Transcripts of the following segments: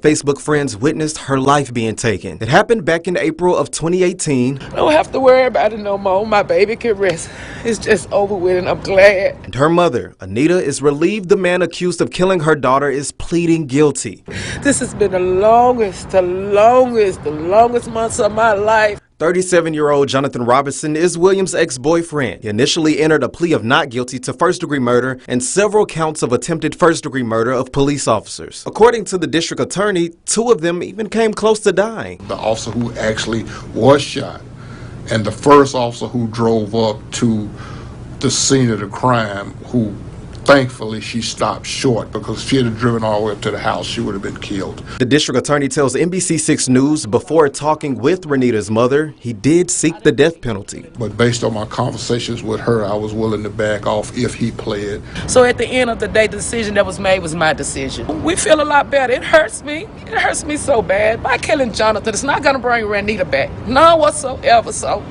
Facebook friends witnessed her life being taken. It happened back in April of 2018. I don't have to worry about it no more. My baby can rest. It's just over with, and I'm glad. And her mother, Anita, is relieved the man accused of killing her daughter is pleading guilty. This has been the longest months of my life. 37-year-old Jonathan Robinson is Williams' ex-boyfriend. He initially entered a plea of not guilty to first-degree murder and several counts of attempted first-degree murder of police officers. According to the district attorney, 2 of them even came close to dying. The officer who actually was shot and the first officer who drove up to the scene of the crime, who thankfully she stopped short, because if she had driven all the way up to the house, she would have been killed. The district attorney tells NBC6 News before talking with Renita's mother, he did seek the death penalty. But based on my conversations with her, I was willing to back off if he pled. So at the end of the day, the decision that was made was my decision. We feel a lot better. It hurts me. It hurts me so bad. By killing Jonathan, it's not going to bring Renita back. None whatsoever. So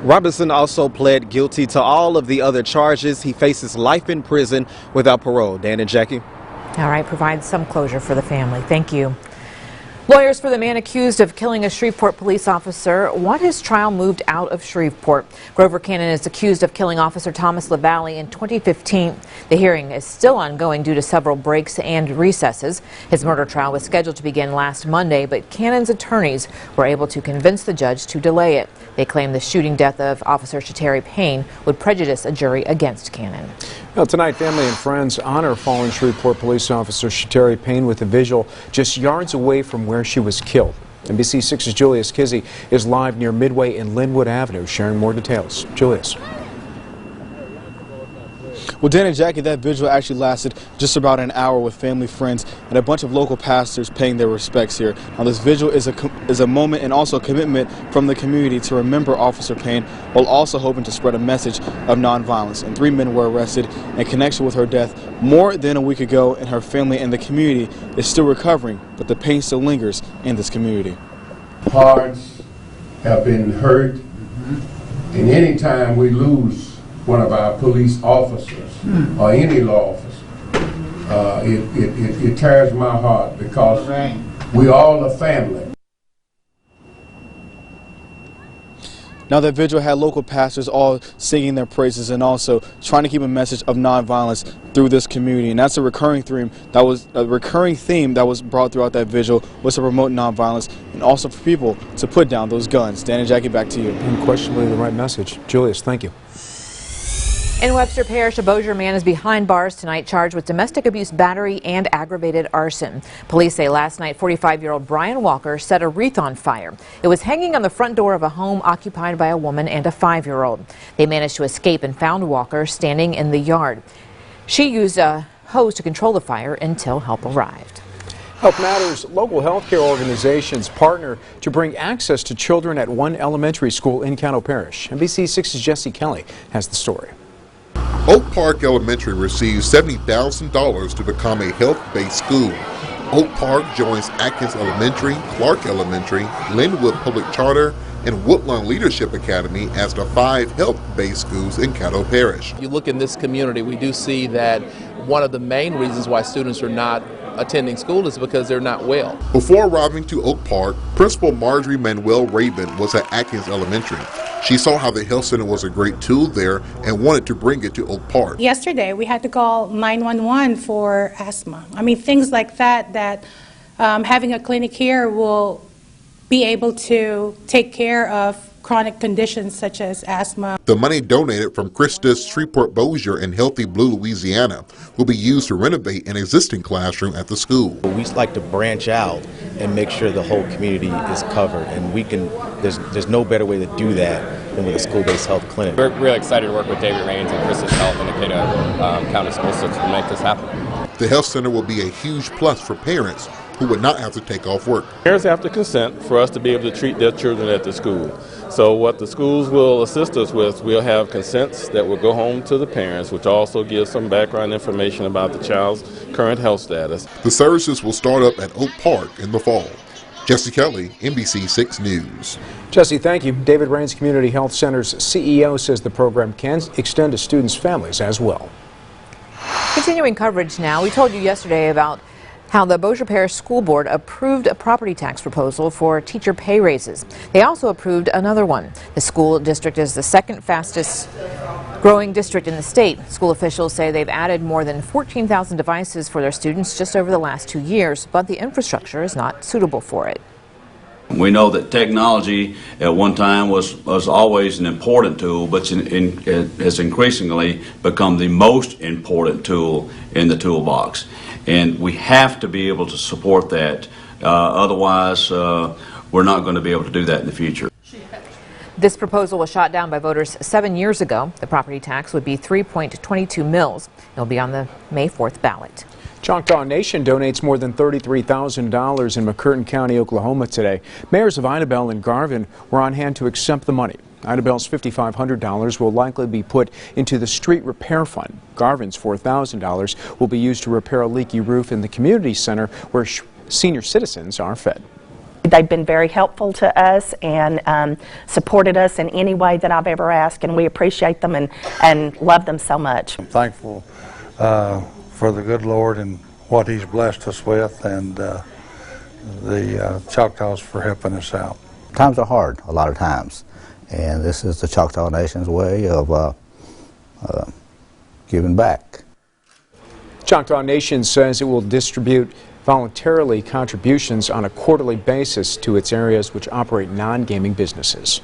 Robinson also pled guilty to all of the other charges. He faces life in prison without parole. Dan and Jackie. All right, provide some closure for the family. Thank you. Lawyers for the man accused of killing a Shreveport police officer want his trial moved out of Shreveport. Grover Cannon is accused of killing Officer Thomas LaValle in 2015. The hearing is still ongoing due to several breaks and recesses. His murder trial was scheduled to begin last Monday, but Cannon's attorneys were able to convince the judge to delay it. They claim the shooting death of Officer Shatari Payne would prejudice a jury against Cannon. Well, tonight, family and friends honor fallen Shreveport police officer Shatari Payne with a vigil just yards away from where she was killed. NBC6's Julius Kizzy is live near Midway and Linwood Avenue, sharing more details. Julius. Well, Dan and Jackie, that vigil actually lasted just about an hour with family, friends, and a bunch of local pastors paying their respects here. Now, this vigil is a moment and also a commitment from the community to remember Officer Payne, while also hoping to spread a message of nonviolence. And 3 men were arrested in connection with her death more than a week ago, and her family and the community is still recovering, but the pain still lingers in this community. Hearts have been hurt, and any time we lose one of our police officers or any law officer, it tears my heart, because we all are family. Now, that vigil had local pastors all singing their praises and also trying to keep a message of nonviolence through this community. And that's a recurring theme that was brought throughout that vigil, was to promote nonviolence and also for people to put down those guns. Dan and Jackie, back to you. Unquestionably the right message. Julius, thank you. In Webster Parish, a Bossier man is behind bars tonight, charged with domestic abuse, battery, and aggravated arson. Police say last night 45-year-old Brian Walker set a wreath on fire. It was hanging on the front door of a home occupied by a woman and a 5-year-old. They managed to escape and found Walker standing in the yard. She used a hose to control the fire until help arrived. Help Matters local healthcare organizations partner to bring access to children at one elementary school in Choctaw Parish. NBC6's Jesse Kelly has the story. Oak Park Elementary receives $70,000 to become a health-based school. Oak Park joins Atkins Elementary, Clark Elementary, Linwood Public Charter, and Woodlawn Leadership Academy as the 5 health-based schools in Choctaw Parish. You look in this community, we do see that one of the main reasons why students are not attending school is because they're not well. Before arriving to Oak Park, Principal Marjorie Manuel Rabin was at Atkins Elementary. She saw how the health center was a great tool there and wanted to bring it to Oak Park. Yesterday we had to call 911 for asthma. I mean, things like that having a clinic here will be able to take care of chronic conditions such as asthma. The money donated from Christus Shreveport Bossier and Healthy Blue Louisiana will be used to renovate an existing classroom at the school. We like to branch out and make sure the whole community is covered, and we can. There's no better way to do that than with a school-based health clinic. We're really excited to work with David Raines and Christus Health and the Decatur County School System to make this happen. The health center will be a huge plus for parents who would not have to take off work. Parents have to consent for us to be able to treat their children at the school. So what the schools will assist us with, we'll have consents that will go home to the parents, which also gives some background information about the child's current health status. The services will start up at Oak Park in the fall. Jesse Kelly, NBC6 News. Jesse, thank you. David Raines Community Health Center's CEO says the program can extend to students' families as well. Continuing coverage now, we told you yesterday about how the Bossier Parish School Board approved a property tax proposal for teacher pay raises. They also approved another one. The school district is the second fastest growing district in the state. School officials say they've added more than 14,000 devices for their students just over the last 2 years, but the infrastructure is not suitable for it. We know that technology at one time was always an important tool, but it has increasingly become the most important tool in the toolbox. And we have to be able to support that. Otherwise, we're not going to be able to do that in the future. This proposal was shot down by voters 7 years ago. The property tax would be 3.22 mils. It'll be on the May 4th ballot. Choctaw Nation donates more than $33,000 in McCurtain County, Oklahoma today. Mayors of Idabel and Garvin were on hand to accept the money. Idabel's $5,500 will likely be put into the street repair fund. Garvin's $4,000 will be used to repair a leaky roof in the community center where senior citizens are fed. They've been very helpful to us and supported us in any way that I've ever asked, and we appreciate them and love them so much. I'm thankful for the good Lord and what He's blessed us with, and the Choctaws for helping us out. Times are hard a lot of times, and this is the Choctaw Nation's way of giving back. Choctaw Nation says it will distribute voluntarily contributions on a quarterly basis to its areas which operate non-gaming businesses.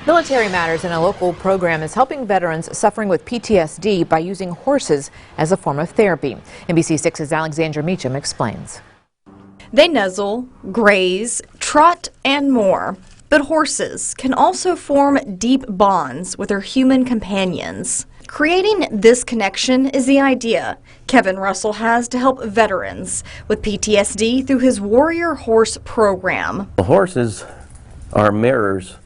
Military Matters, in a local program, is helping veterans suffering with PTSD by using horses as a form of therapy. NBC6's Alexandra Meacham explains. They nuzzle, graze, trot, and more. But horses can also form deep bonds with their human companions. Creating this connection is the idea Kevin Russell has to help veterans with PTSD through his Warrior Horse program. Horses are mirrors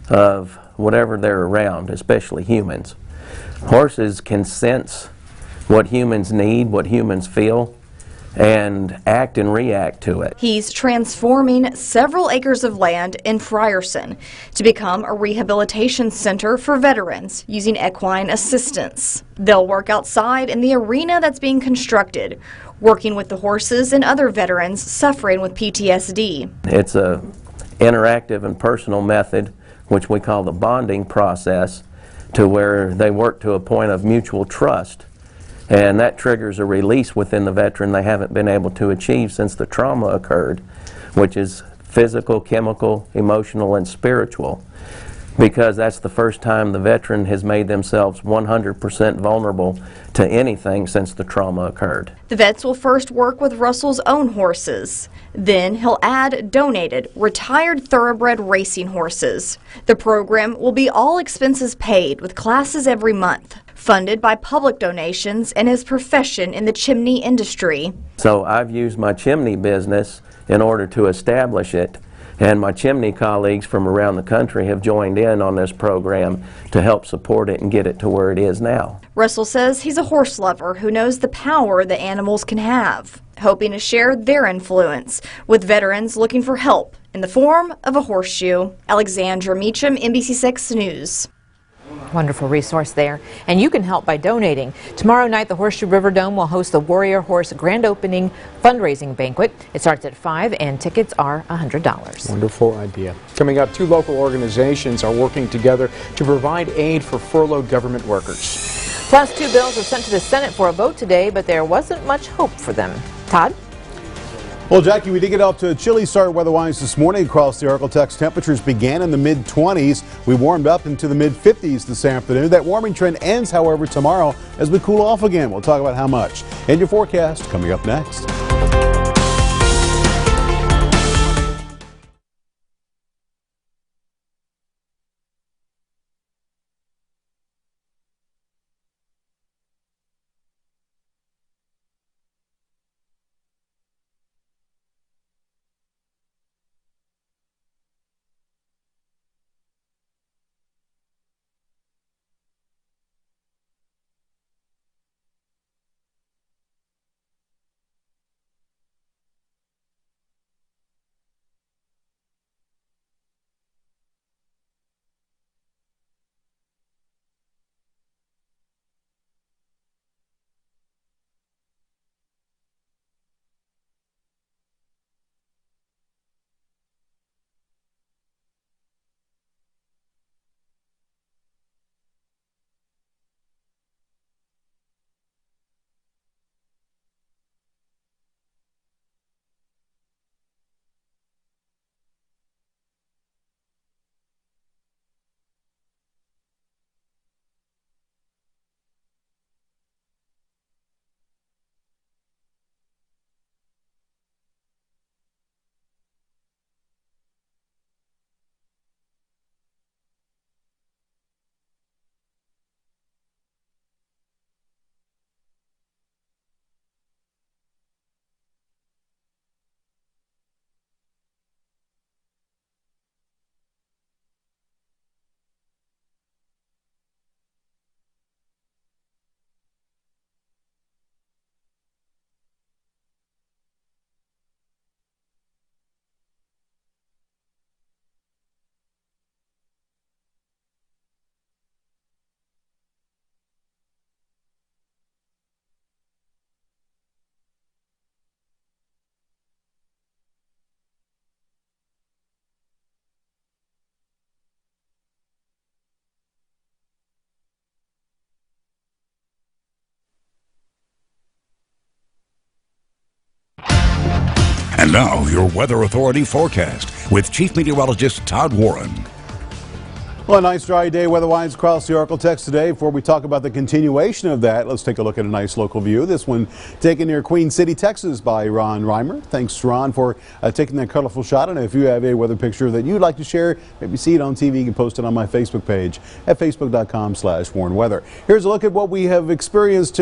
of whatever they're around, especially humans. Horses can sense what humans need, what humans feel, and act and react to it. He's transforming several acres of land in Frierson to become a rehabilitation center for veterans using equine assistance. They'll work outside in the arena that's being constructed, working with the horses and other veterans suffering with PTSD. It's an interactive and personal method, which we call the bonding process, to where they work to a point of mutual trust. And that triggers a release within the veteran they haven't been able to achieve since the trauma occurred, which is physical, chemical, emotional, and spiritual. Because that's the first time the veteran has made themselves 100% vulnerable to anything since the trauma occurred. The vets will first work with Russell's own horses. Then he'll add donated, retired thoroughbred racing horses. The program will be all expenses paid with classes every month, funded by public donations and his profession in the chimney industry. So I've used my chimney business in order to establish it. And my chimney colleagues from around the country have joined in on this program to help support it and get it to where it is now. Russell says he's a horse lover who knows the power the animals can have, hoping to share their influence with veterans looking for help in the form of a horseshoe. Alexandra Meacham, NBC6 News. Wonderful resource there. And you can help by donating. Tomorrow night, the Horseshoe River Dome will host the Warrior Horse Grand Opening fundraising banquet. It starts at 5 and tickets are $100. Wonderful idea. Coming up, 2 local organizations are working together to provide aid for furloughed government workers. Plus, 2 bills were sent to the Senate for a vote today, but there wasn't much hope for them. Todd? Well, Jackie, we did get off to a chilly start weather-wise this morning across the Arklatex. Temperatures began in the mid-20s. We warmed up into the mid-50s this afternoon. That warming trend ends, however, tomorrow as we cool off again. We'll talk about how much. And your forecast coming up next. And now, your Weather Authority forecast with Chief Meteorologist Todd Warren. Well, a nice dry day weather-wise across the Oracle Text today. Before we talk about the continuation of that, let's take a look at a nice local view. This one taken near Queen City, Texas by Ron Reimer. Thanks, Ron, for taking that colorful shot. And if you have a weather picture that you'd like to share, maybe see it on TV, you can post it on my Facebook page at facebook.com/WarrenWeather. Here's a look at what we have experienced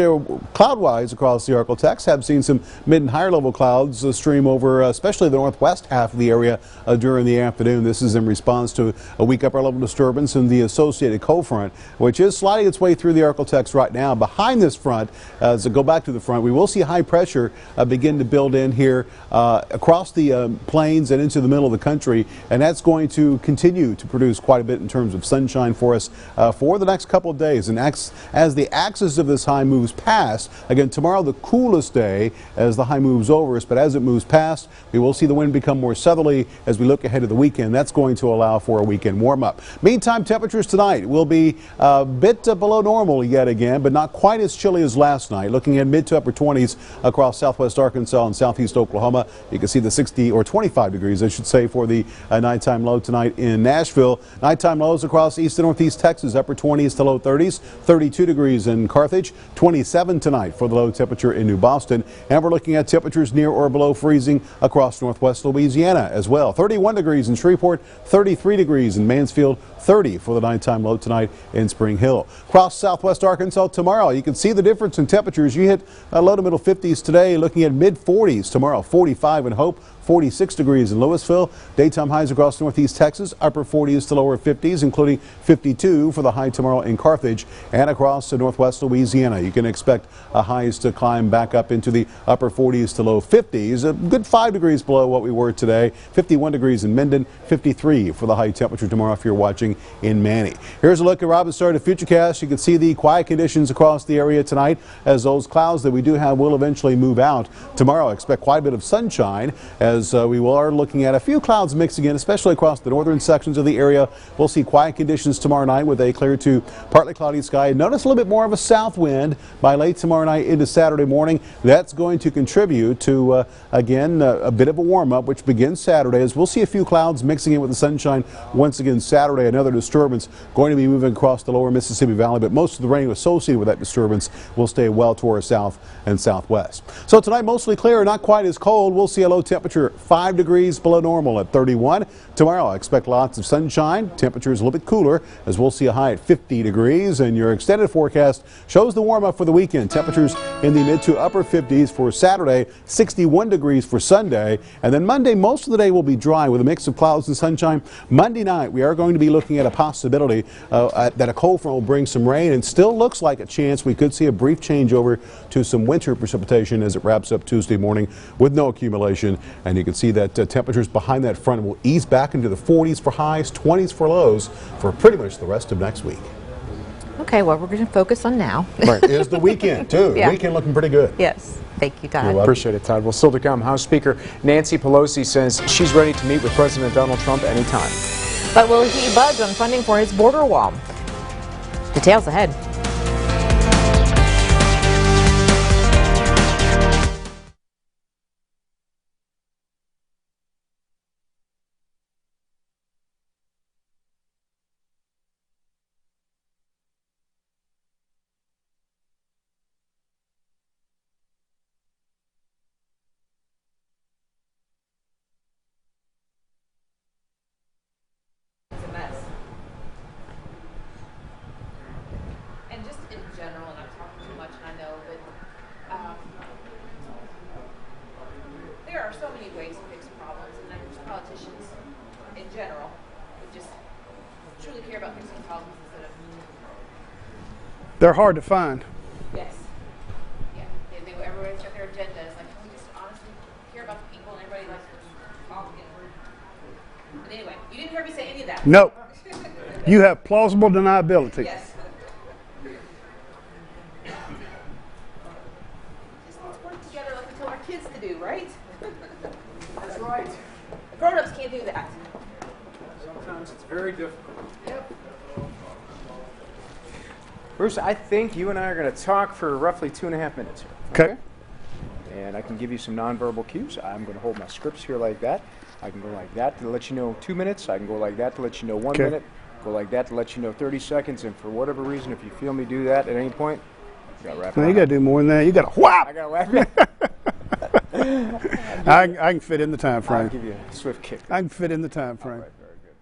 cloud-wise across the Oracle Text. Have seen some mid and higher level clouds stream over, especially the northwest half of the area during the afternoon. This is in response to a weak upper level disturbance in the associated cold front, which is sliding its way through the Oracle Text right now. Behind this front, as I go back to the front, we will see high pressure begin to build in here across the plains and into the middle of the country, and that's going to continue to produce quite a bit in terms of sunshine for us for the next couple of days. And as the axis of this high moves past, again, tomorrow the coolest day as the high moves over us, but as it moves past, we will see the wind become more southerly as we look ahead to the weekend. That's going to allow for a weekend warm-up. Meantime, temperatures tonight will be a bit below normal yet again, but not quite as chilly as last night. Looking at mid to upper 20s across southwest Arkansas and southeast Oklahoma. You can see the 60 or 25 degrees, I should say, for the nighttime low tonight in Nashville. Nighttime lows across east and northeast Texas, upper 20s to low 30s. 32 degrees in Carthage. 27 tonight for the low temperature in New Boston. And we're looking at temperatures near or below freezing across northwest Louisiana as well. 31 degrees in Shreveport. 33 degrees in Mansfield. 30 for the nighttime low tonight in Spring Hill. Across southwest Arkansas tomorrow, you can see the difference in temperatures. You hit low to middle 50s today, looking at mid 40s tomorrow. 45 in Hope, 46 degrees in Louisville. Daytime highs across northeast Texas, upper 40s to lower 50s, including 52 for the high tomorrow in Carthage. And across northwest Louisiana, you can expect highs to climb back up into the upper 40s to low 50s. A good 5 degrees below what we were today. 51 degrees in Minden, 53 for the high temperature tomorrow if you're watching in Manny. Here's a look at Robin's Start of Futurecast. You can see the quiet conditions across the area tonight as those clouds that we do have will eventually move out. Tomorrow, expect quite a bit of sunshine as we are looking at a few clouds mixing in, especially across the northern sections of the area. We'll see quiet conditions tomorrow night with a clear to partly cloudy sky. Notice a little bit more of a south wind by late tomorrow night into Saturday morning. That's going to contribute to, again, a bit of a warm-up, which begins Saturday as we'll see a few clouds mixing in with the sunshine once again Saturday. Another disturbance going to be moving across the lower Mississippi Valley, but most of the rain associated with that disturbance will stay well towards south and southwest. So tonight mostly clear, not quite as cold. We'll see a low temperature 5 degrees below normal at 31. Tomorrow I expect lots of sunshine. Temperatures a little bit cooler as we'll see a high at 50 degrees, and your extended forecast shows the warm up for the weekend. Temperatures in the mid to upper 50s for Saturday, 61 degrees for Sunday, and then Monday most of the day will be dry with a mix of clouds and sunshine. Monday night we are going to be looking at a possibility that a cold front will bring some rain, and still looks like a chance we could see a brief changeover to some winter precipitation as it wraps up Tuesday morning with no accumulation. And you can see that temperatures behind that front will ease back into the 40s for highs, 20s for lows for pretty much the rest of next week. Okay, well, we're going to focus on now. Right, is the weekend too. Yeah. The weekend looking pretty good. Yes, thank you, Todd. Appreciate it, Todd. Well, still to come, House Speaker Nancy Pelosi says she's ready to meet with President Donald Trump anytime. But will he budge on funding for his border wall? Details ahead. They're hard to find. Yes. Yeah. Everybody's got their agendas. Like, can we just honestly care about the people and everybody likes to talk? But anyway, you didn't hear me say any of that. No. You have plausible deniability. Yes. Just let's work together like we tell our kids to do, right? That's right. Grown-ups can't do that. Sometimes it's very difficult. Yep. Bruce, I think you and I are going to talk for roughly 2.5 minutes here. Okay. and I can give you some nonverbal cues. I'm going to hold my scripts here like that. I can go like that to let you know 2 minutes. I can go like that to let you know 1 minute. Go like that to let you know 30 seconds. And for whatever reason, if you feel me do that at any point, you got to wrap it No, up. you got to do more than that. You got to whap. I got to wrap it up. I can fit in the time frame. I'll give you a swift kick. I can fit in the time frame. All right, very good.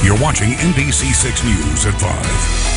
You're watching NBC6 News at 5.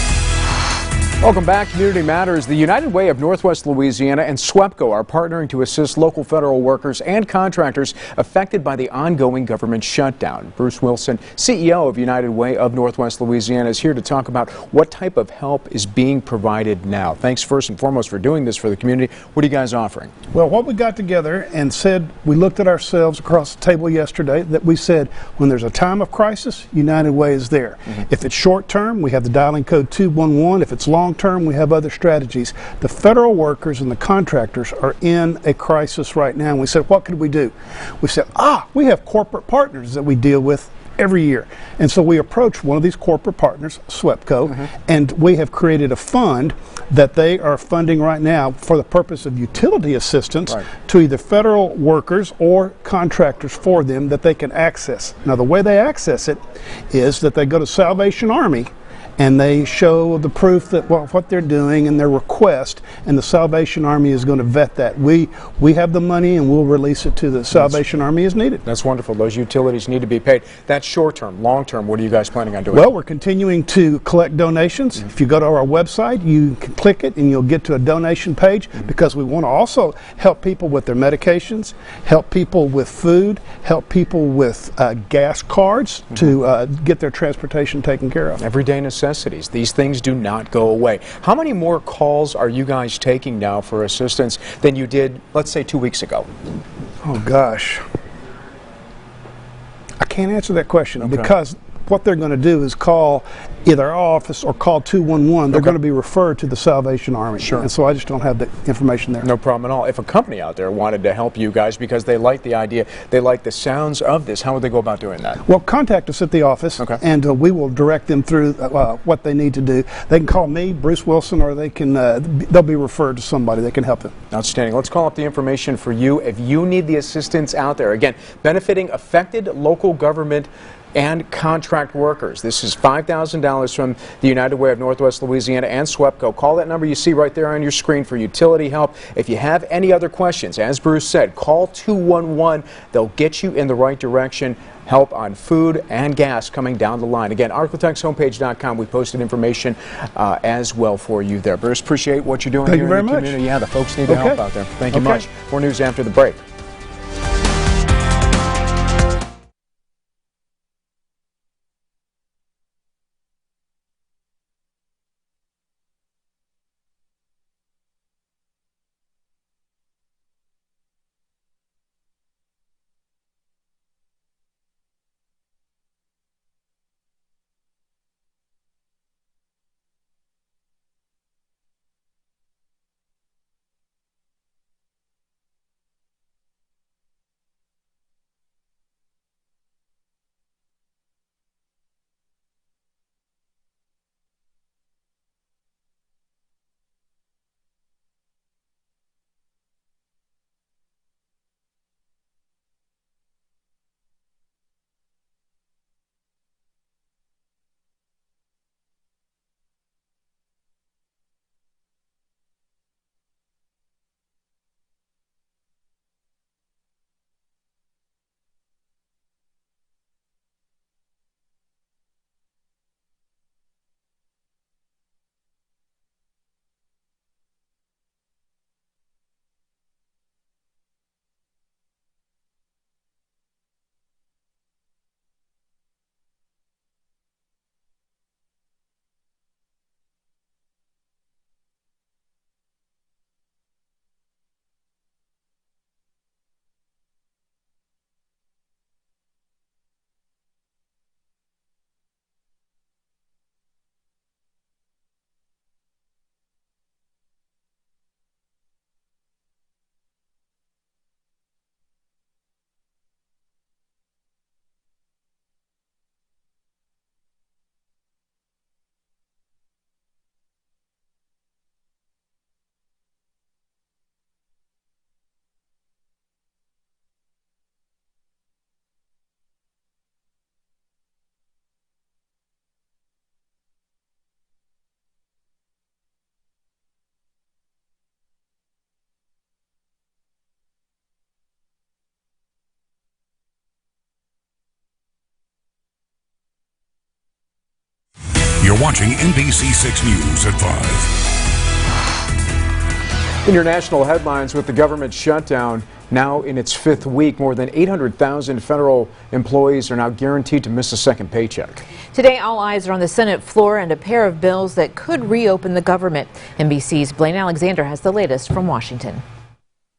Welcome back. Community Matters. The United Way of Northwest Louisiana and SWEPCO are partnering to assist local federal workers and contractors affected by the ongoing government shutdown. Bruce Wilson, CEO of United Way of Northwest Louisiana, is here to talk about what type of help is being provided now. Thanks first and foremost for doing this for the community. What are you guys offering? Well, what we got together and said, we looked at ourselves across the table yesterday, that we said when there's a time of crisis, United Way is there. If it's short term, we have the dialing code 211. If it's long term, we have other strategies. The federal workers and the contractors are in a crisis right now. And we said, what could we do? We said, we have corporate partners that we deal with every year. And so we approached one of these corporate partners, SWEPCO, and we have created a fund that they are funding right now for the purpose of utility assistance to either federal workers or contractors for them that they can access. Now, the way they access it is that they go to Salvation Army and they show the proof that what they're doing and their request, and the Salvation Army is going to vet that. We have the money and we'll release it to the Salvation Army as needed. That's wonderful. Those utilities need to be paid. That's short term. Long term, what are you guys planning on doing? Well, we're continuing to collect donations. If you go to our website, you can click it and you'll get to a donation page, because we want to also help people with their medications, help people with food, help people with gas cards to get their transportation taken care of. Everyday necessities. These things do not go away. How many more calls are you guys taking now for assistance than you did, let's say, 2 weeks ago? Oh, gosh. I can't answer that question because what they're going to do is call either our office or call 211. They're going to be referred to the Salvation Army. Sure. And so I just don't have the information there. No problem at all. If a company out there wanted to help you guys because they like the idea, they like the sounds of this, how would they go about doing that? Well, contact us at the office, and we will direct them through what they need to do. They can call me, Bruce Wilson, or they can they'll be referred to somebody that can help them. Outstanding. Let's call up the information for you if you need the assistance out there. Again, benefiting affected local government and contract workers. This is $5,000 from the United Way of Northwest Louisiana and SWEPCO. Call that number you see right there on your screen for utility help. If you have any other questions, as Bruce said, call 211. They'll get you in the right direction. Help on food and gas coming down the line. Again, arclatexhomepage.com. We posted information as well for you there. Bruce, appreciate what you're doing here in the community. Yeah, the folks need the help out there. Thank you much. More news after the break. You're watching NBC6 News at 5. In your national headlines, with the government shutdown now in its 5th week, more than 800,000 federal employees are now guaranteed to miss a second paycheck. Today, all eyes are on the Senate floor and a pair of bills that could reopen the government. NBC's Blaine Alexander has the latest from Washington.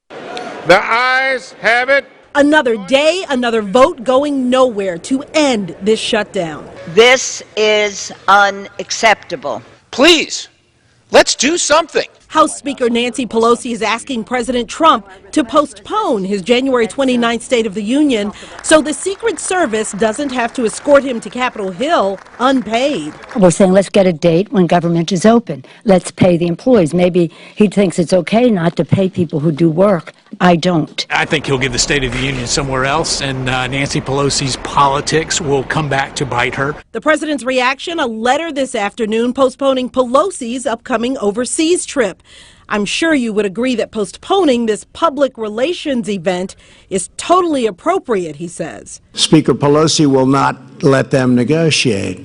The ayes have it. Another day, another vote going nowhere to end this shutdown. This is unacceptable. Please, let's do something. House Speaker Nancy Pelosi is asking President Trump to postpone his January 29th State of the Union so the Secret Service doesn't have to escort him to Capitol Hill unpaid. We're saying let's get a date when government is open. Let's pay the employees. Maybe he thinks it's okay not to pay people who do work. I don't. I think he'll give the State of the Union somewhere else, and Nancy Pelosi's politics will come back to bite her. The president's reaction, a letter this afternoon postponing Pelosi's upcoming overseas trip. I'm sure you would agree that postponing this public relations event is totally appropriate, he says. Speaker Pelosi will not let them negotiate.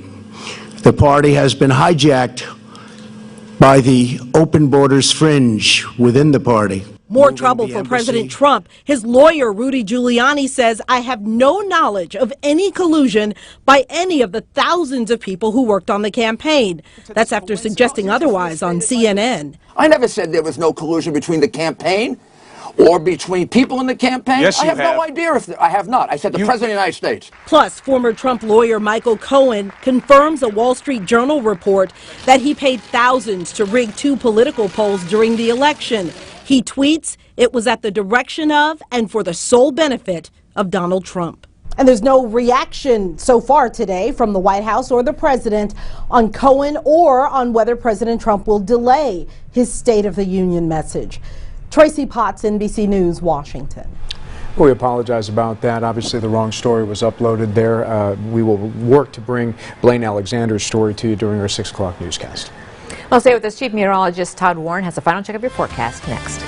The party has been hijacked by the open borders fringe within the party. More trouble for President Trump. His lawyer, Rudy Giuliani, says, I have no knowledge of any collusion by any of the thousands of people who worked on the campaign. That's after suggesting otherwise on CNN. I never said there was no collusion between the campaign or between people in the campaign. Yes, I you have have. no idea if I have not. I said the President of the United States. Plus, former Trump lawyer Michael Cohen confirms a Wall Street Journal report that he paid thousands to rig 2 political polls during the election. He tweets, it was at the direction of and for the sole benefit of Donald Trump. And there's no reaction so far today from the White House or the president on Cohen or on whether President Trump will delay his State of the Union message. Tracy Potts, NBC News, Washington. We apologize about that. Obviously, the wrong story was uploaded there. We will work to bring Blaine Alexander's story to you during our 6 o'clock newscast. Well, stay with us. Chief Meteorologist Todd Warren has a final check of your forecast next.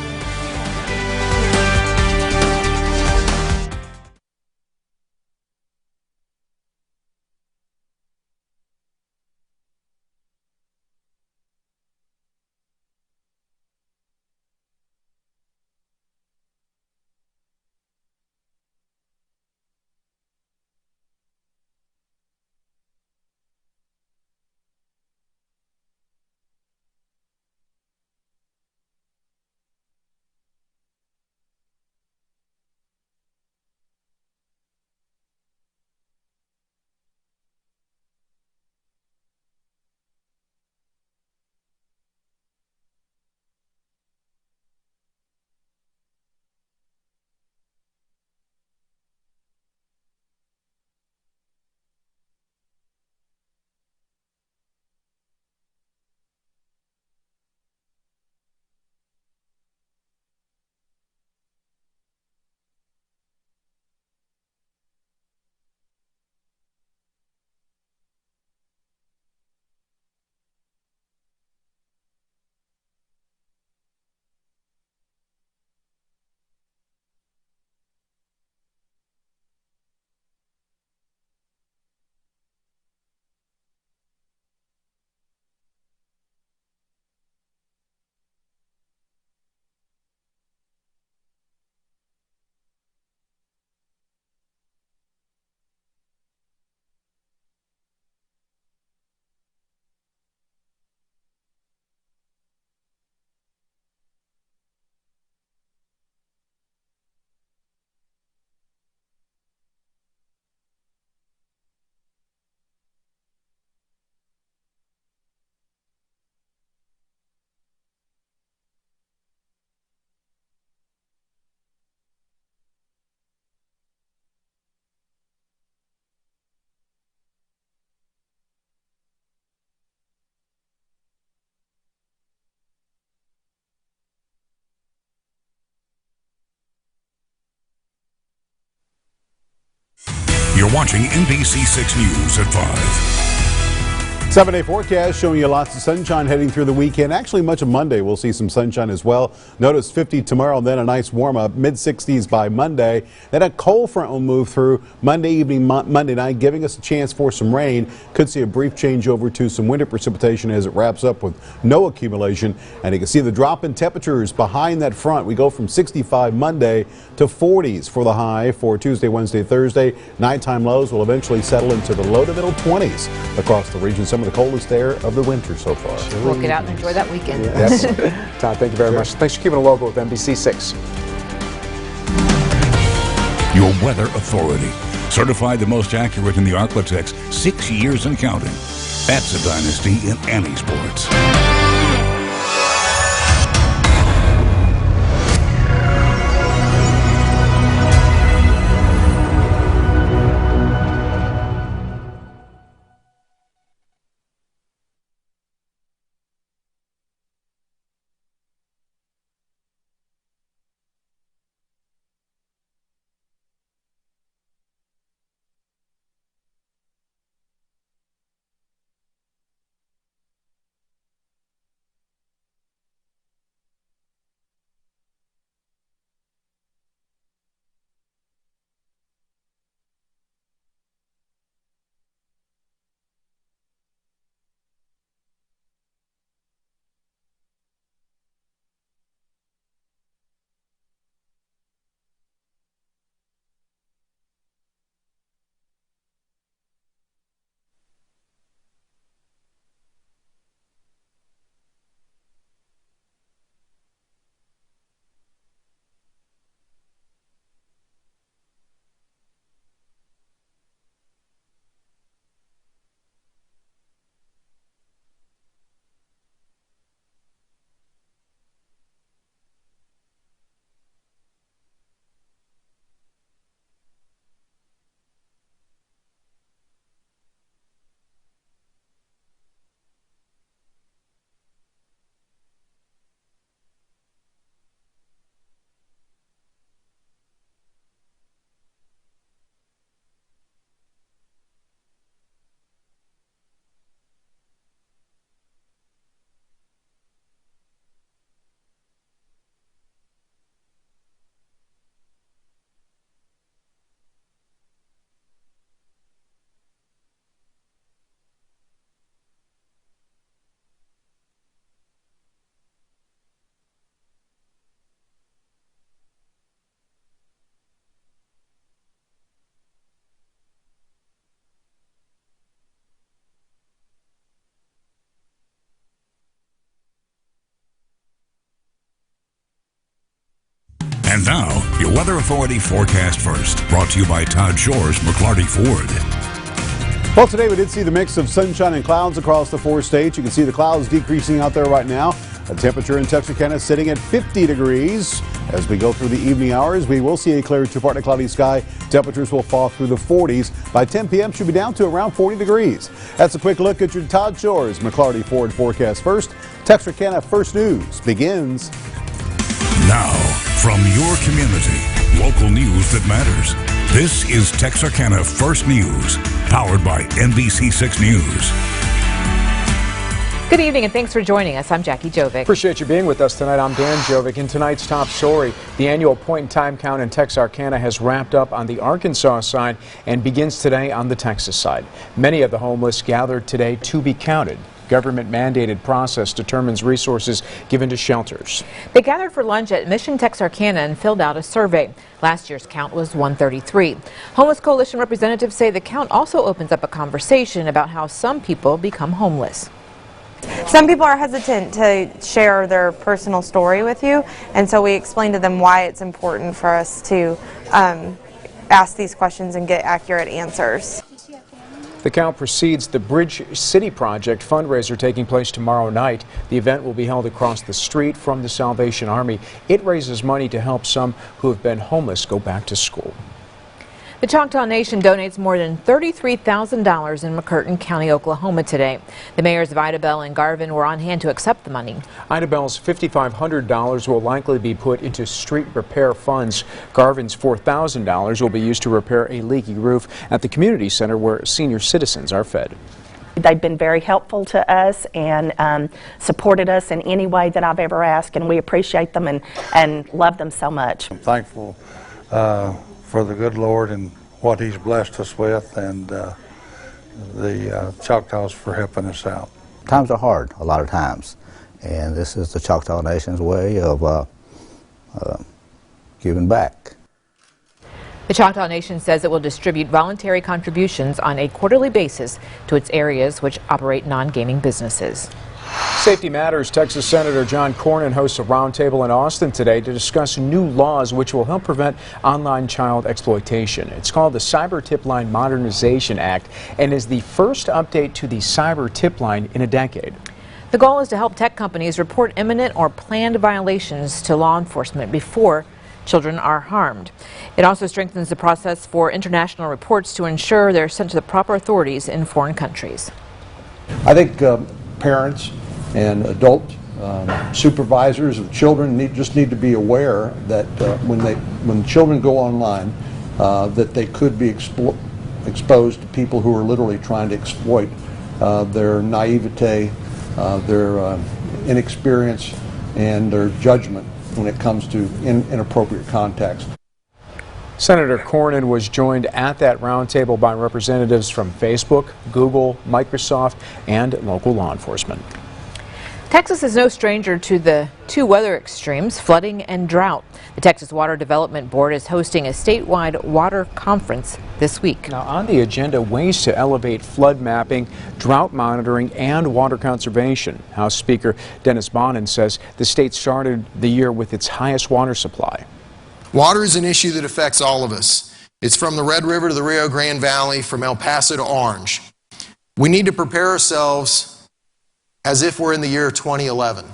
You're watching NBC6 News at 5. 7-day forecast showing you lots of sunshine heading through the weekend. Actually, much of Monday we'll see some sunshine as well. Notice 50 tomorrow, then a nice warm up, mid-60s by Monday. Then a cold front will move through Monday evening, Monday night, giving us a chance for some rain. Could see a brief change over to some winter precipitation as it wraps up with no accumulation. And you can see the drop in temperatures behind that front. We go from 65 Monday to 40s for the high for Tuesday, Wednesday, Thursday. Nighttime lows will eventually settle into the low to middle 20s across the region. Some of the coldest air of the winter so far. We'll get out and enjoy that weekend. Yes. Todd, thank you very much. Thanks for keeping it local with NBC6. Your weather authority. Certified the most accurate in the Arklatex, 6 years and counting. That's a dynasty in any sports. And now, your Weather Authority forecast first. Brought to you by Todd Shore's McClarty Ford. Well, today we did see the mix of sunshine and clouds across the 4 states. You can see the clouds decreasing out there right now. The temperature in Texarkana sitting at 50 degrees. As we go through the evening hours, we will see a clear to partly cloudy sky. Temperatures will fall through the 40s. By 10 p.m. should be down to around 40 degrees. That's a quick look at your Todd Shore's McClarty Ford forecast first. Texarkana First News begins now. From your community, local news that matters. This is Texarkana First News, powered by NBC6 News. Good evening and thanks for joining us. I'm Jackie Jovic. Appreciate you being with us tonight. I'm Dan Jovic. In tonight's top story, the annual point-in-time count in Texarkana has wrapped up on the Arkansas side and begins today on the Texas side. Many of the homeless gathered today to be counted. Government-mandated process determines resources given to shelters. They gathered for lunch at Mission Texarkana and filled out a survey. Last year's count was 133. Homeless Coalition representatives say the count also opens up a conversation about how some people become homeless. Some people are hesitant to share their personal story with you, and so we explain to them why it's important for us to ask these questions and get accurate answers. The count precedes the Bridge City Project fundraiser taking place tomorrow night. The event will be held across the street from the Salvation Army. It raises money to help some who have been homeless go back to school. The Choctaw Nation donates more than $33,000 in McCurtain County, Oklahoma today. The mayors of Idabel and Garvin were on hand to accept the money. Idabel's $5,500 will likely be put into street repair funds. Garvin's $4,000 will be used to repair a leaky roof at the community center where senior citizens are fed. They've been very helpful to us and supported us in any way that I've ever asked, and we appreciate them and love them so much. I'm thankful for the good Lord and what He's blessed us with, and the Choctaws for helping us out. Times are hard a lot of times, and this is the Choctaw Nation's way of giving back. The Choctaw Nation says it will distribute voluntary contributions on a quarterly basis to its areas which operate non-gaming businesses. Safety Matters. Texas Senator John Cornyn hosts a roundtable in Austin today to discuss new laws which will help prevent online child exploitation. It's called the Cyber Tip Line Modernization Act and is the first update to the cyber tip line in a decade. The goal is to help tech companies report imminent or planned violations to law enforcement before children are harmed. It also strengthens the process for international reports to ensure they're sent to the proper authorities in foreign countries. I think parents and adult supervisors of children just need to be aware that when children go online, that they could be exposed to people who are literally trying to exploit their naivete, their inexperience, and their judgment when it comes to inappropriate context. Senator Cornyn was joined at that roundtable by representatives from Facebook, Google, Microsoft, and local law enforcement. Texas is no stranger to the two weather extremes, flooding and drought. The Texas Water Development Board is hosting a statewide water conference this week. Now, on the agenda, ways to elevate flood mapping, drought monitoring, and water conservation. House Speaker Dennis Bonnen says the state started the year with its highest water supply. Water is an issue that affects all of us. It's from the Red River to the Rio Grande Valley, from El Paso to Orange. We need to prepare ourselves as if we're in the year 2011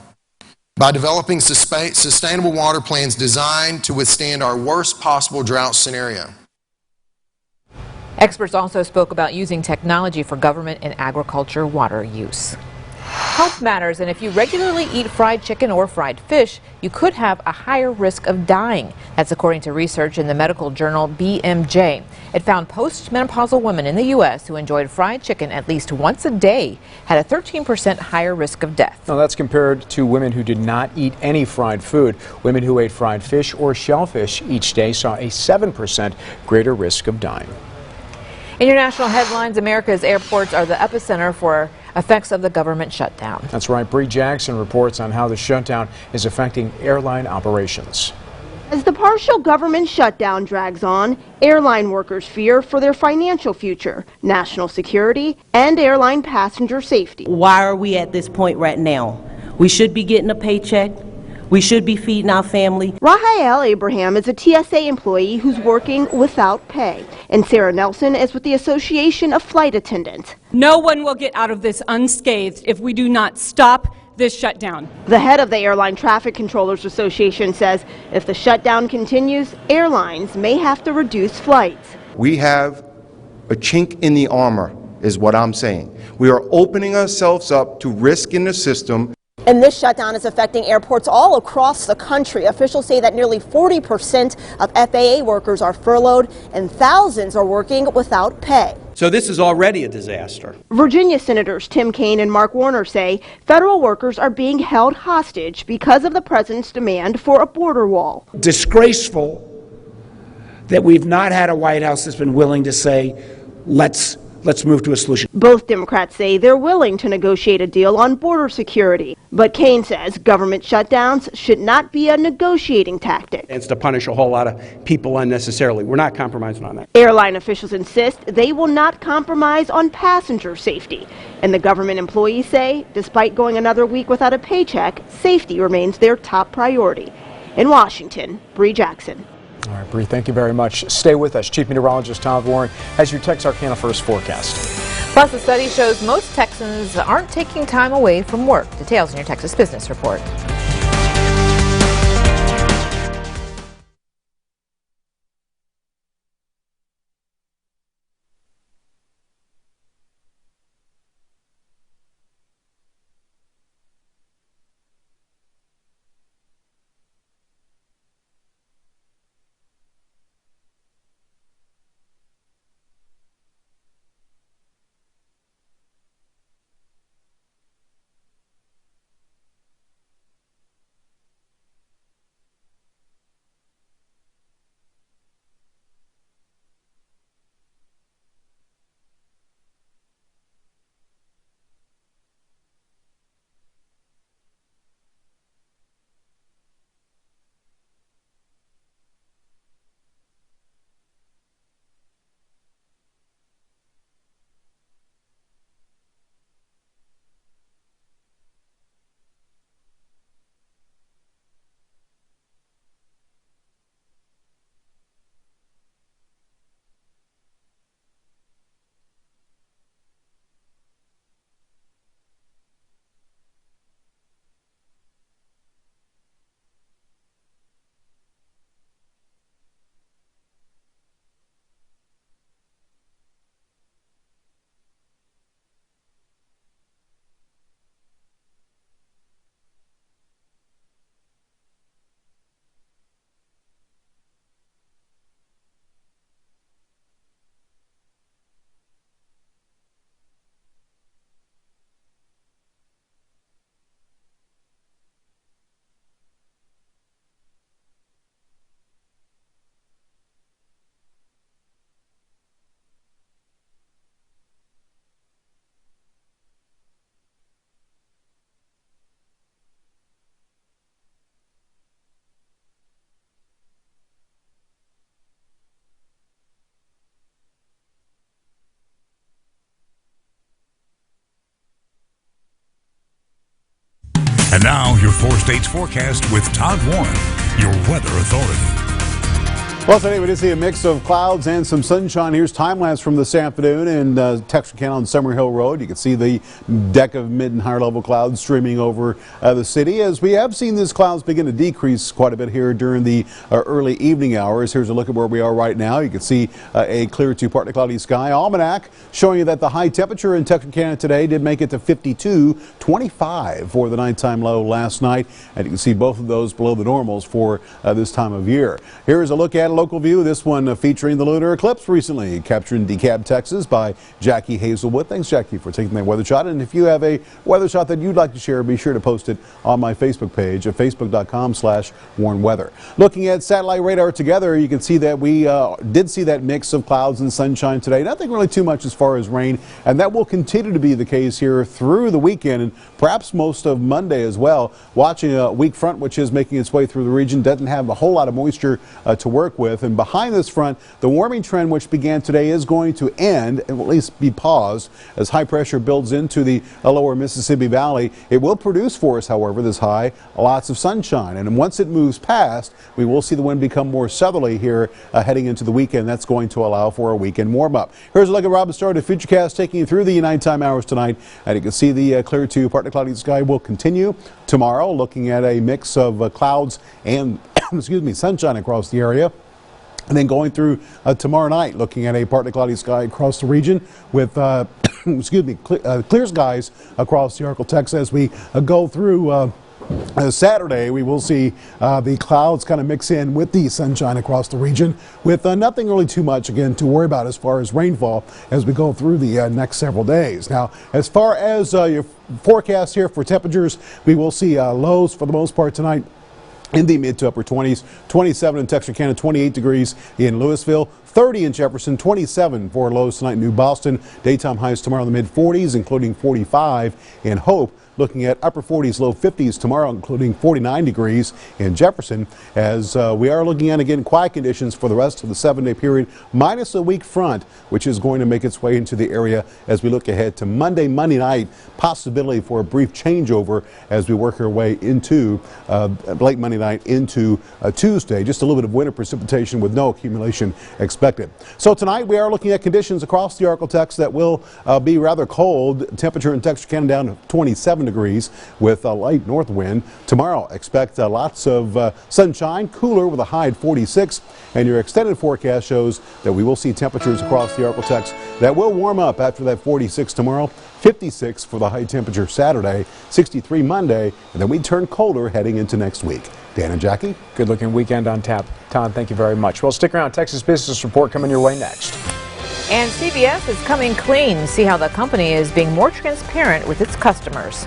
by developing sustainable water plans designed to withstand our worst possible drought scenario. Experts also spoke about using technology for government and agriculture water use. Health matters, and if you regularly eat fried chicken or fried fish, you could have a higher risk of dying. That's according to research in the medical journal BMJ. It found postmenopausal women in the U.S. who enjoyed fried chicken at least once a day had a 13% higher risk of death. Now, that's compared to women who did not eat any fried food. Women who ate fried fish or shellfish each day saw a 7% greater risk of dying. In your national headlines, America's airports are the epicenter for effects of the government shutdown. That's right. Bree Jackson reports on how the shutdown is affecting airline operations. As the partial government shutdown drags on, airline workers fear for their financial future, national security, and airline passenger safety. Why are we at this point right now? We should be getting a paycheck. We should be feeding our family. Rahael Abraham is a TSA employee who's working without pay, and Sarah Nelson is with the Association of Flight Attendants. No one will get out of this unscathed if we do not stop this shutdown. The head of the Airline Traffic Controllers Association says if the shutdown continues, airlines may have to reduce flights. We have a chink in the armor, is what I'm saying. We are opening ourselves up to risk in the system. And this shutdown is affecting airports all across the country. Officials say that nearly 40% of FAA workers are furloughed and thousands are working without pay. So this is already a disaster. Virginia Senators Tim Kaine and Mark Warner say federal workers are being held hostage because of the president's demand for a border wall. Disgraceful that we've not had a White House that's been willing to say, let's move to a solution. Both Democrats say they're willing to negotiate a deal on border security. But Kaine says government shutdowns should not be a negotiating tactic. It's to punish a whole lot of people unnecessarily. We're not compromising on that. Airline officials insist they will not compromise on passenger safety. And the government employees say, despite going another week without a paycheck, safety remains their top priority. In Washington, Bree Jackson. All right, Bree, thank you very much. Stay with us. Chief Meteorologist Tom Warren has your Texarkana First forecast. Plus, the study shows most Texans aren't taking time away from work. Details in your Texas Business Report. And now, your 4 states forecast with Todd Warren, your weather authority. Well, today we did see a mix of clouds and some sunshine. Here's time-lapse from this afternoon in Texarkana on Summer Hill Road. You can see the deck of mid and higher level clouds streaming over the city, as we have seen these clouds begin to decrease quite a bit here during the early evening hours. Here's a look at where we are right now. You can see a clear to partly cloudy sky. Almanac showing you that the high temperature in Texarkana today did make it to 52.25 for the nighttime low last night, and you can see both of those below the normals for this time of year. Here's a look at local view, this one featuring the lunar eclipse recently captured in DeKalb, Texas by Jackie Hazelwood. Thanks, Jackie, for taking that weather shot. And if you have a weather shot that you'd like to share, be sure to post it on my Facebook page at facebook.com/warnweather. Looking at satellite radar together, you can see that we did see that mix of clouds and sunshine today. Nothing really too much as far as rain, and that will continue to be the case here through the weekend and perhaps most of Monday as well. Watching a weak front which is making its way through the region, doesn't have a whole lot of moisture to work with. And behind this front, the warming trend which began today is going to end, and will at least be paused, as high pressure builds into the lower Mississippi Valley. It will produce for us, however, this high, lots of sunshine. And once it moves past, we will see the wind become more southerly here heading into the weekend. That's going to allow for a weekend warm-up. Here's a look at Robin Starr to Futurecast, taking you through the nighttime hours tonight. And you can see the clear to partly cloudy sky will continue tomorrow, looking at a mix of clouds and excuse me, sunshine across the area. And then going through tomorrow night, looking at a partly cloudy sky across the region with excuse me, clear skies across the Ark-La-Tex. As we go through Saturday, we will see the clouds kind of mix in with the sunshine across the region, with nothing really too much again to worry about as far as rainfall as we go through the next several days. Now, as far as your forecast here for temperatures, we will see lows for the most part tonight in the mid to upper 20s, 27 in Texarkana, 28 degrees in Louisville, 30 in Jefferson, 27 for lows tonight in New Boston. Daytime highs tomorrow in the mid 40s, including 45 in Hope. Looking at upper 40s, low 50s tomorrow, including 49 degrees in Jefferson, as we are looking at, again, quiet conditions for the rest of the 7-day period, minus a weak front, which is going to make its way into the area as we look ahead to Monday night, possibility for a brief changeover as we work our way into late Monday night into Tuesday. Just a little bit of winter precipitation with no accumulation expected. So tonight we are looking at conditions across the Ark-La-Tex that will be rather cold. Temperature in Texarkana down to 27 degrees with a light north wind. Tomorrow expect lots of sunshine, cooler with a high at 46, and your extended forecast shows that we will see temperatures across the Ark-La-Tex that will warm up after that 46 tomorrow, 56 for the high temperature Saturday, 63 Monday, and then we turn colder heading into next week. Dan and Jackie. Good looking weekend on tap. Todd, thank you very much. Well, stick around. Texas Business Report coming your way next. And CVS is coming clean. See how the company is being more transparent with its customers.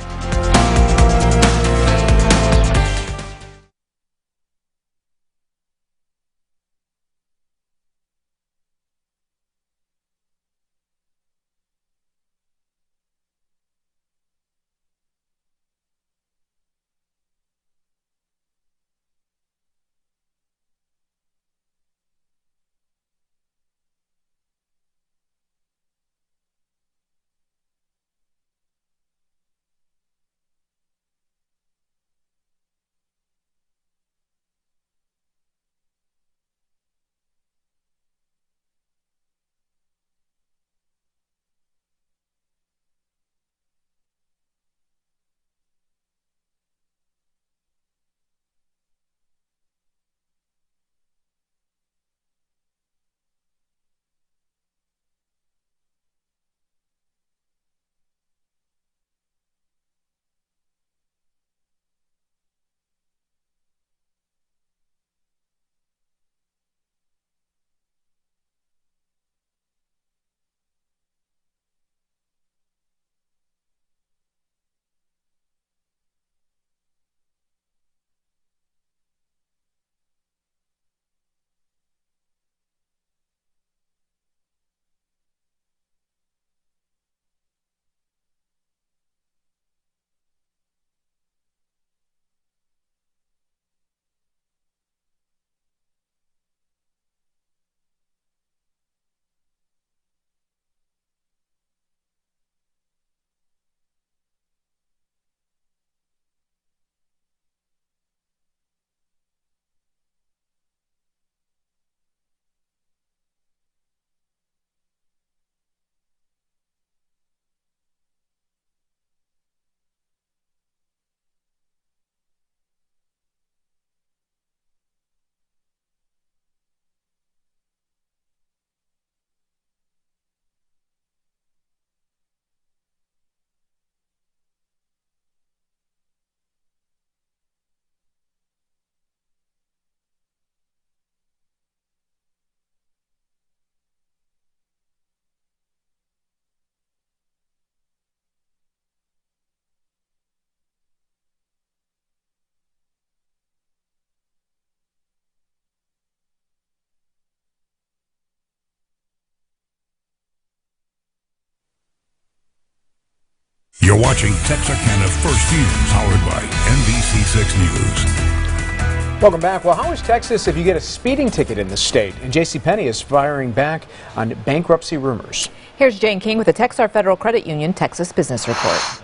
You're watching Texarkana First News, powered by NBC6 News. Welcome back. Well, how is Texas if you get a speeding ticket in the state? And JCPenney is firing back on bankruptcy rumors. Here's Jane King with the Texar Federal Credit Union Texas Business Report.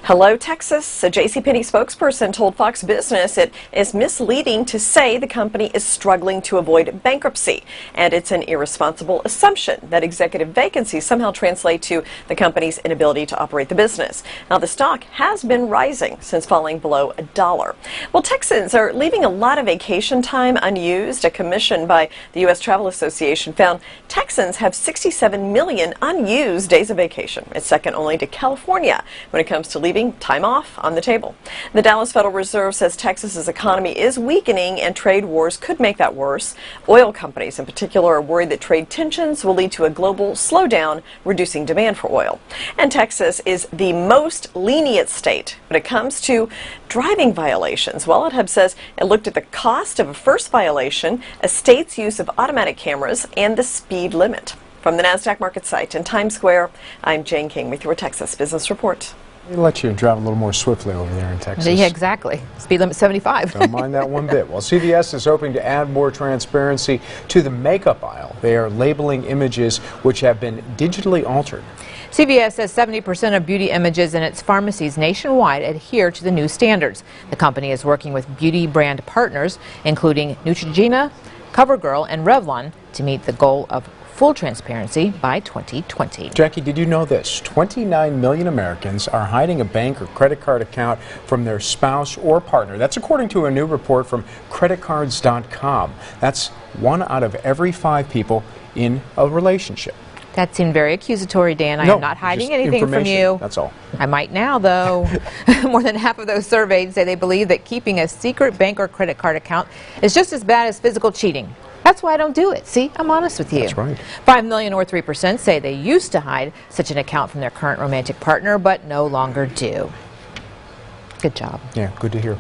Hello, Texas. A JCPenney spokesperson told Fox Business it is misleading to say the company is struggling to avoid bankruptcy, and it's an irresponsible assumption that executive vacancies somehow translate to the company's inability to operate the business. Now, the stock has been rising since falling below $1. Well, Texans are leaving a lot of vacation time unused. A commission by the U.S. Travel Association found Texans have 67 million unused days of vacation. It's second only to California when it comes to leaving time off on the table. The Dallas Federal Reserve says Texas's economy is weakening and trade wars could make that worse. Oil companies in particular are worried that trade tensions will lead to a global slowdown, reducing demand for oil. And Texas is the most lenient state when it comes to driving violations. Well, HUB says it looked at the cost of a first violation, a state's use of automatic cameras, and the speed limit. From the NASDAQ market site in Times Square, I'm Jane King with your Texas Business Report. They let you drive a little more swiftly over there in Texas. Yeah, exactly. Speed limit 75. Don't mind that one bit. Well, CVS is hoping to add more transparency to the makeup aisle. They are labeling images which have been digitally altered. CVS says 70% of beauty images in its pharmacies nationwide adhere to the new standards. The company is working with beauty brand partners, including Neutrogena, CoverGirl, and Revlon, to meet the goal of full transparency by 2020. Jackie, did you know this? 29 million Americans are hiding a bank or credit card account from their spouse or partner. That's according to a new report from creditcards.com. That's 1 out of every 5 people in a relationship. That seemed very accusatory, Dan. I No, am not hiding just anything from you. That's all. I might now, though. More than half of those surveyed say they believe that keeping a secret bank or credit card account is just as bad as physical cheating. That's why I don't do it. See, I'm honest with you. That's right. 5 million or 3% say they used to hide such an account from their current romantic partner, but no longer do. Good job. Yeah, good to hear.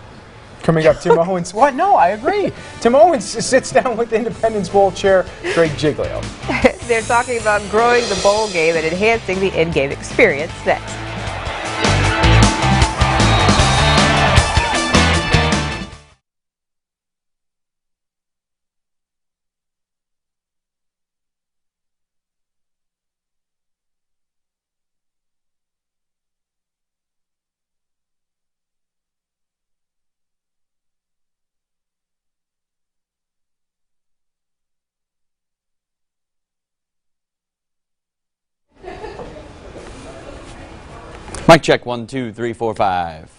Coming up, Tim Owens. What? No, I agree. Tim Owens sits down with Independence Bowl chair Greg Giglio. They're talking about growing the bowl game and enhancing the in-game experience next. Mic check, 1, 2, 3, 4, 5.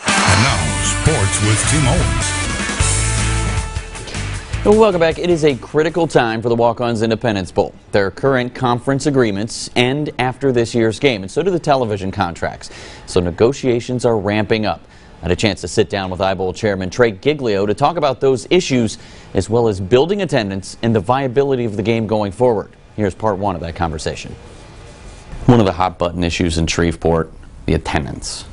And now, sports with Tim Owens. Well, welcome back. It is a critical time for the Walk-Ons Independence Bowl. Their current conference agreements end after this year's game, and so do the television contracts. So negotiations are ramping up. I had a chance to sit down with iBowl Chairman Trey Giglio to talk about those issues, as well as building attendance and the viability of the game going forward. Here's part one of that conversation. One of the hot button issues in Shreveport, the attendance.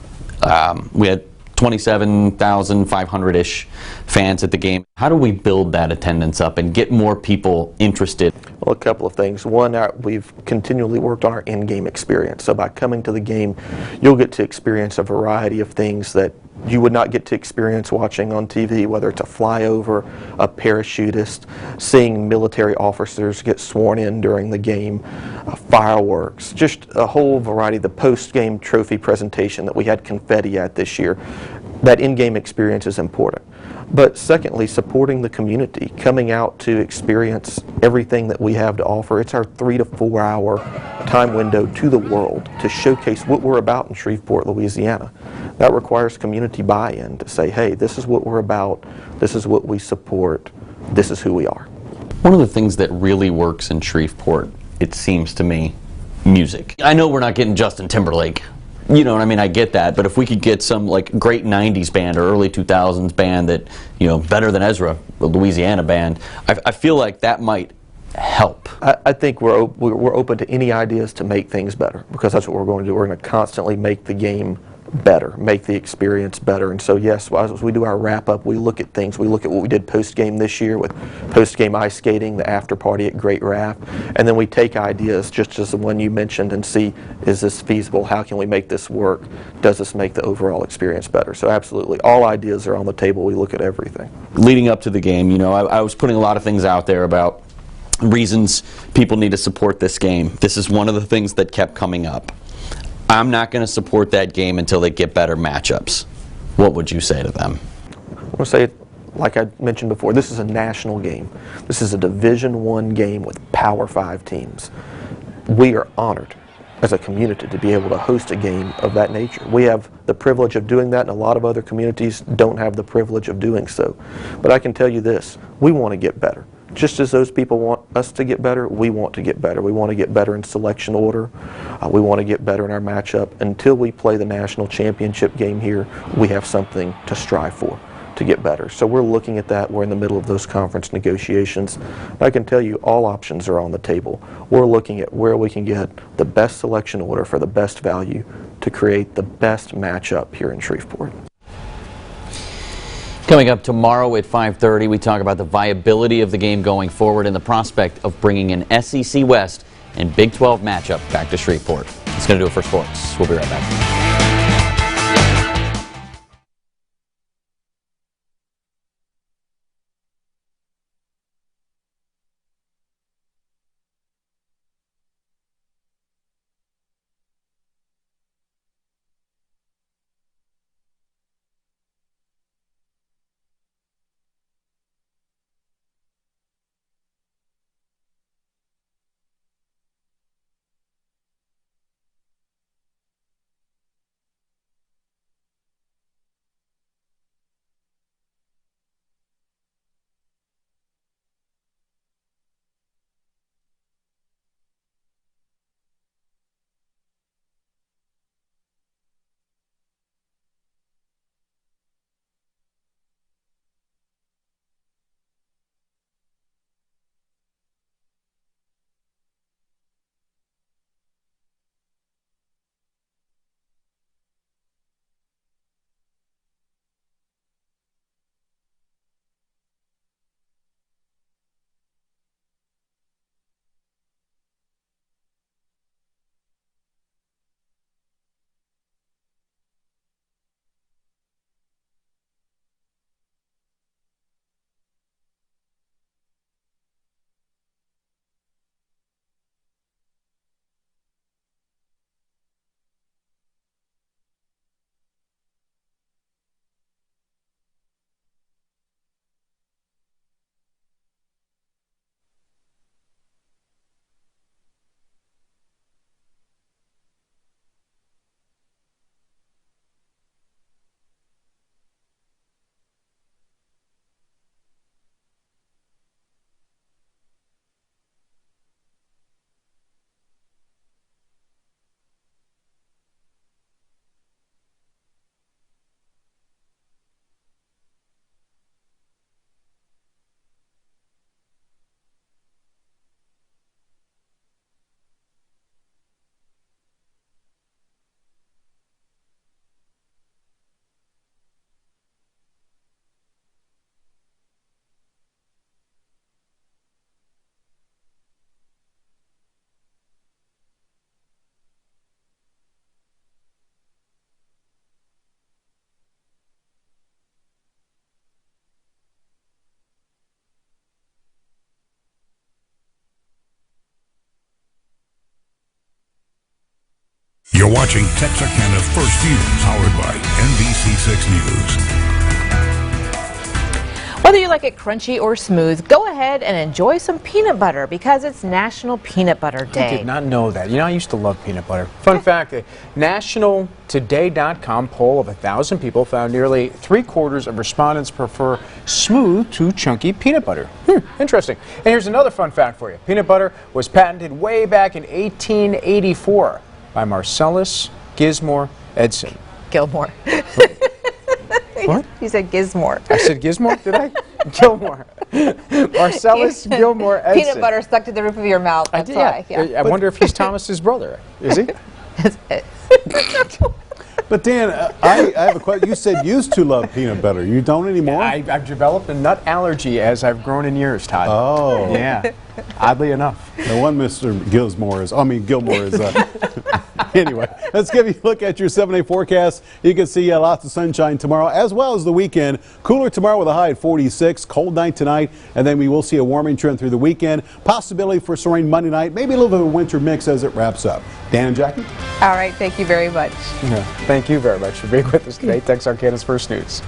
We had 27,500-ish fans at the game. How do we build that attendance up and get more people interested? Well, a couple of things. One, we've continually worked on our in-game experience. So by coming to the game, you'll get to experience a variety of things that you would not get to experience watching on TV, whether it's a flyover, a parachutist, seeing military officers get sworn in during the game, fireworks, just a whole variety. The post-game trophy presentation that we had confetti at this year, that in-game experience is important. But secondly, supporting the community, coming out to experience everything that we have to offer. It's our 3 to 4 hour time window to the world to showcase what we're about in Shreveport, Louisiana. That requires community buy-in to say, hey, this is what we're about, this is what we support, this is who we are. One of the things that really works in Shreveport, it seems to me, music. I know we're not getting Justin Timberlake. You know what I mean? I get that, but if we could get some like great 90s band or early 2000s band that, you know, better than Ezra, the Louisiana band, I feel like that might help. I think we're open to any ideas to make things better, because that's what we're going to do. We're going to constantly make the game better, make the experience better. And so yes, as we do our wrap-up, we look at things. We look at what we did post-game this year with post-game ice skating, the after party at Great Raft, and then we take ideas just as the one you mentioned and see, is this feasible? How can we make this work? Does this make the overall experience better? So absolutely, all ideas are on the table. We look at everything. Leading up to the game, you know, I was putting a lot of things out there about reasons people need to support this game. This is one of the things that kept coming up. I'm not going to support that game until they get better matchups. What would you say to them? I want to say, like I mentioned before, this is a national game. This is a Division I game with Power 5 teams. We are honored as a community to be able to host a game of that nature. We have the privilege of doing that, and a lot of other communities don't have the privilege of doing so. But I can tell you this, we want to get better. Just as those people want us to get better, we want to get better. We want to get better in selection order. We want to get better in our matchup. Until we play the national championship game here, we have something to strive for to get better. So we're looking at that. We're in the middle of those conference negotiations. I can tell you all options are on the table. We're looking at where we can get the best selection order for the best value to create the best matchup here in Shreveport. Coming up tomorrow at 5:30, we talk about the viability of the game going forward and the prospect of bringing an SEC West and Big 12 matchup back to Shreveport. That's going to do it for sports. We'll be right back. You're watching Texarkana First News, powered by NBC6 News. Whether you like it crunchy or smooth, go ahead and enjoy some peanut butter because it's National Peanut Butter Day. I did not know that. You know, I used to love peanut butter. Fun fact, a nationaltoday.com poll of 1,000 people found nearly 3/4 of respondents prefer smooth to chunky peanut butter. Interesting. And here's another fun fact for you. Peanut butter was patented way back in 1884 by Marcellus Gizmore Edson. Gilmore. What? You said Gizmore. I said Gizmore, did I? Gilmore. Marcellus Gilmore Edson. Peanut butter stuck to the roof of your mouth. That's why. I wonder if he's Thomas's brother. Is he? But Dan, I have a question. You said you used to love peanut butter. You don't anymore? I've developed a nut allergy as I've grown in years, Todd. Oh. Yeah. Oddly enough. The one Mr. Gilmore is, anyway, let's give you a look at your 7-day forecast. You can see lots of sunshine tomorrow as well as the weekend. Cooler tomorrow with a high at 46. Cold night tonight, and then we will see a warming trend through the weekend. Possibility for some rain Monday night. Maybe a little bit of a winter mix as it wraps up. Dan and Jackie? All right. Thank you very much. Yeah, thank you very much for being with us today. Texarkana's First News.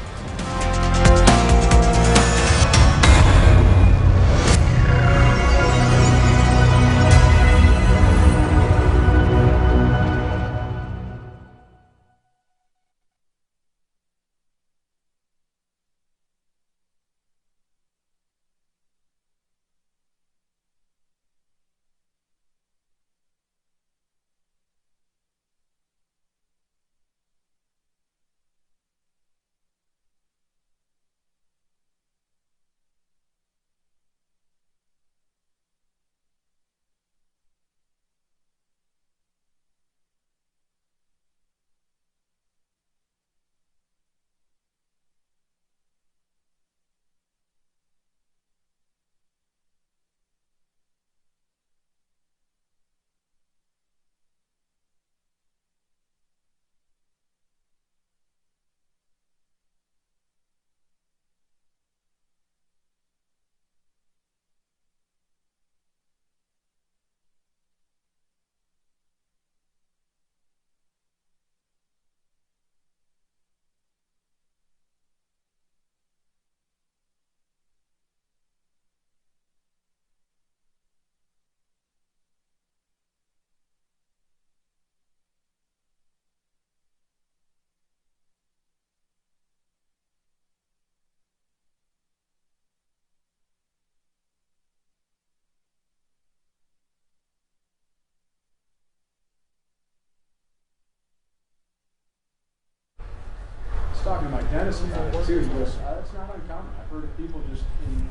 Talking to my dentist about it too. He goes, "That's not uncommon. I've heard of people just in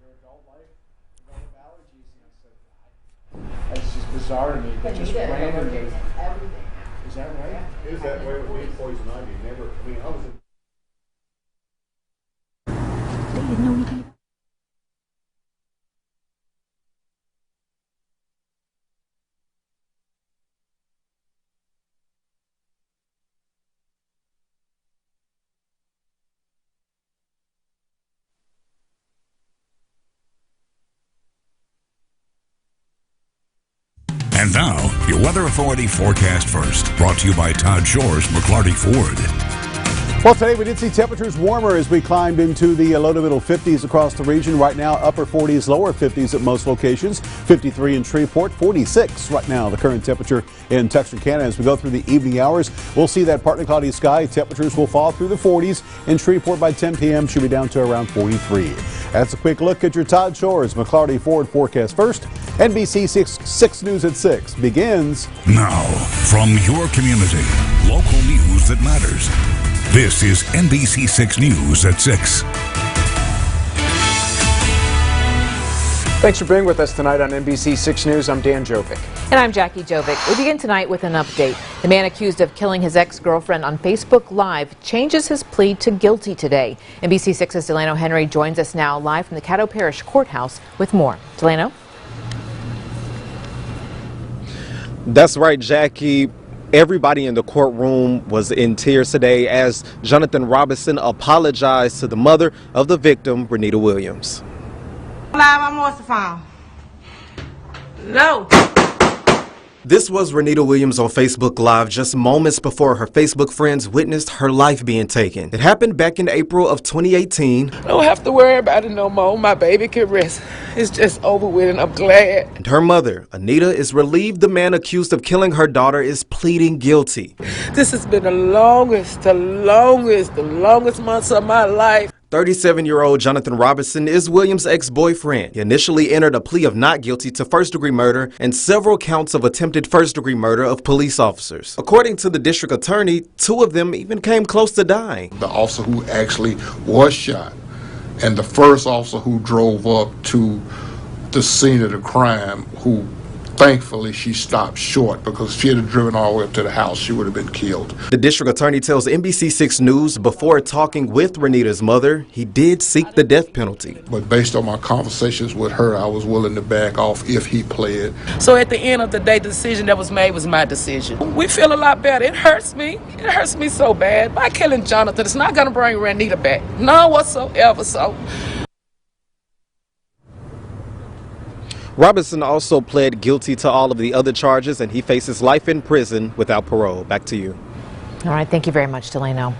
their adult life develop allergies." And I said, "That's just bizarre to me. But just randomly." Is that right? Is that way with me? Poison ivy. Never. I mean, I was. And now, your Weather Authority forecast first, brought to you by Todd Shore's McClarty Ford. Well, today we did see temperatures warmer as we climbed into the low to middle 50s across the region. Right now, upper 40s, lower 50s at most locations. 53 in Shreveport, 46 right now, the current temperature in Texarkana. As we go through the evening hours, we'll see that partly cloudy sky. Temperatures will fall through the 40s. In Shreveport by 10 p.m. should be down to around 43. That's a quick look at your Todd Shore's McClarty Ford forecast first. NBC 6 News at 6 begins now. From your community, local news that matters. This is NBC6 News at 6. Thanks for being with us tonight on NBC6 News. I'm Dan Jovic. And I'm Jackie Jovic. We begin tonight with an update. The man accused of killing his ex-girlfriend on Facebook Live changes his plea to guilty today. NBC6's Delano Henry joins us now live from the Caddo Parish Courthouse with more. Delano? That's right, Jackie. Everybody in the courtroom was in tears today as Jonathan Robinson apologized to the mother of the victim, Renita Williams. Live, I'm off the phone. No. This was Renita Williams on Facebook Live just moments before her Facebook friends witnessed her life being taken. It happened back in April of 2018. I don't have to worry about it no more. My baby can rest. It's just over with, and I'm glad. And her mother, Anita, is relieved the man accused of killing her daughter is pleading guilty. This has been the longest months of my life. 37-year-old Jonathan Robinson is Williams' ex-boyfriend. He initially entered a plea of not guilty to first-degree murder and several counts of attempted first-degree murder of police officers. According to the district attorney, 2 of them even came close to dying. The officer who actually was shot and the first officer who drove up to the scene of the crime, who thankfully she stopped short, because if she had driven all the way up to the house, she would have been killed. The district attorney tells NBC6 News before talking with Renita's mother, he did seek the death penalty. But based on my conversations with her, I was willing to back off if he pled. So at the end of the day, the decision that was made was my decision. We feel a lot better. It hurts me. It hurts me so bad. By killing Jonathan, it's not going to bring Renita back. None whatsoever. So. Robinson also pled guilty to all of the other charges, and he faces life in prison without parole. Back to you. All right. Thank you very much, Delano.